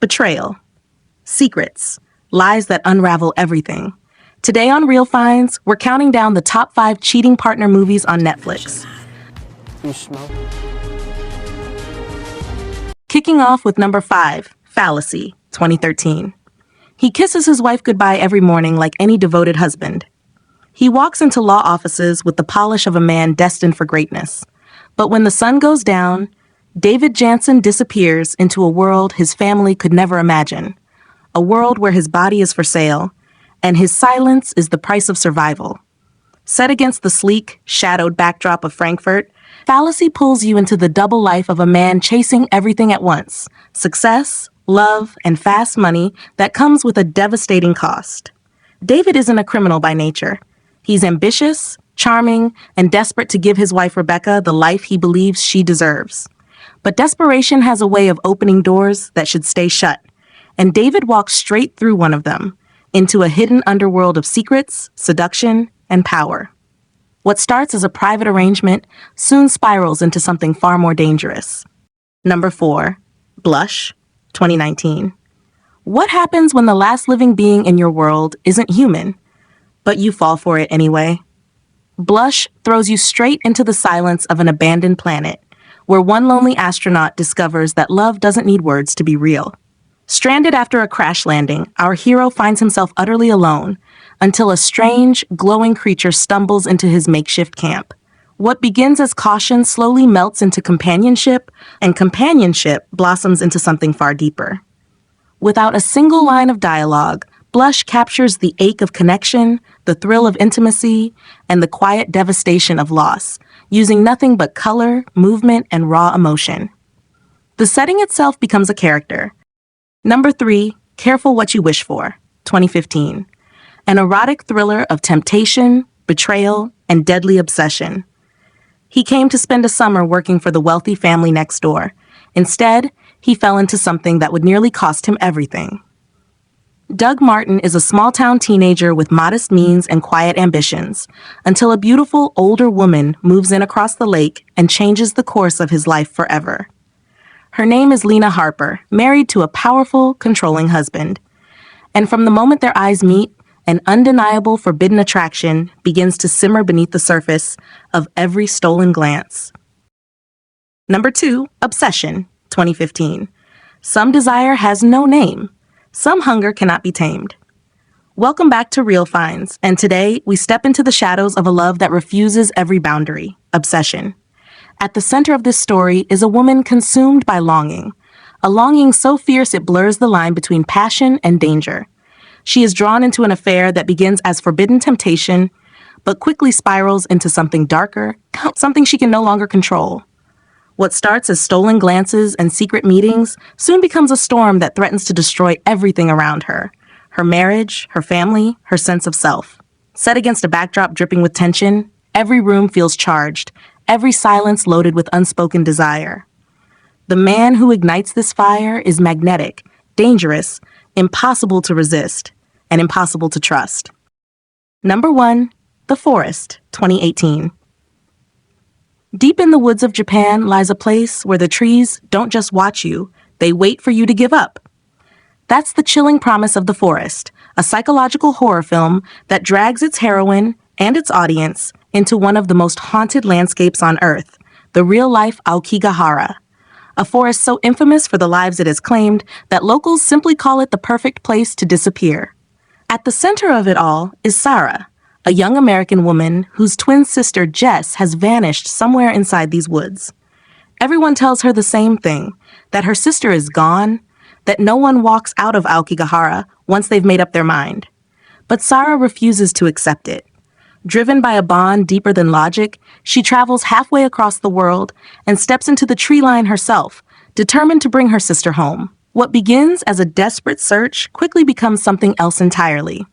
Betrayal. Secrets. Lies that unravel everything. Today on Real Finds, we're counting down the top 5 cheating partner movies on Netflix. You smoke? Kicking off with number 5, Fallacy, 2013. He kisses his wife goodbye every morning like any devoted husband. He walks into law offices with the polish of a man destined for greatness. But when the sun goes down, David Jansen disappears into a world his family could never imagine. A world where his body is for sale, and his silence is the price of survival. Set against the sleek, shadowed backdrop of Frankfurt, Fallacy pulls you into the double life of a man chasing everything at once: success, love, and fast money that comes with a devastating cost. David isn't a criminal by nature. He's ambitious, charming, and desperate to give his wife Rebecca the life he believes she deserves. But desperation has a way of opening doors that should stay shut, and David walks straight through one of them, into a hidden underworld of secrets, seduction, and power. What starts as a private arrangement soon spirals into something far more dangerous. Number 4, Blush, 2019. What happens when the last living being in your world isn't human, but you fall for it anyway? Blush throws you straight into the silence of an abandoned planet, where one lonely astronaut discovers that love doesn't need words to be real. Stranded after a crash landing, our hero finds himself utterly alone, until a strange, glowing creature stumbles into his makeshift camp. What begins as caution slowly melts into companionship, and companionship blossoms into something far deeper. Without a single line of dialogue, Blush captures the ache of connection, the thrill of intimacy, and the quiet devastation of loss, using nothing but color, movement, and raw emotion. The setting itself becomes a character. Number 3, Careful What You Wish For, 2015. An erotic thriller of temptation, betrayal, and deadly obsession. He came to spend a summer working for the wealthy family next door. Instead, he fell into something that would nearly cost him everything. Doug Martin is a small-town teenager with modest means and quiet ambitions, until a beautiful, older woman moves in across the lake and changes the course of his life forever. Her name is Lena Harper, married to a powerful, controlling husband. And from the moment their eyes meet, an undeniable forbidden attraction begins to simmer beneath the surface of every stolen glance. Number 2, Obsession, 2015. Some desire has no name. Some hunger cannot be tamed. Welcome back to Real Finds, and today we step into the shadows of a love that refuses every boundary: obsession. At the center of this story is a woman consumed by longing, a longing so fierce it blurs the line between passion and danger. She is drawn into an affair that begins as forbidden temptation, but quickly spirals into something darker, something she can no longer control. What starts as stolen glances and secret meetings soon becomes a storm that threatens to destroy everything around her: her marriage, her family, her sense of self. Set against a backdrop dripping with tension, every room feels charged, every silence loaded with unspoken desire. The man who ignites this fire is magnetic, dangerous, impossible to resist, and impossible to trust. Number 1, The Forest, 2018. Deep in the woods of Japan lies a place where the trees don't just watch you, they wait for you to give up. That's the chilling promise of The Forest, a psychological horror film that drags its heroine and its audience into one of the most haunted landscapes on Earth, the real-life Aokigahara, a forest so infamous for the lives it has claimed that locals simply call it the perfect place to disappear. At the center of it all is Sarah, a young American woman whose twin sister Jess has vanished somewhere inside these woods. Everyone tells her the same thing, that her sister is gone, that no one walks out of Aokigahara once they've made up their mind. But Sarah refuses to accept it. Driven by a bond deeper than logic, she travels halfway across the world and steps into the tree line herself, determined to bring her sister home. What begins as a desperate search quickly becomes something else entirely: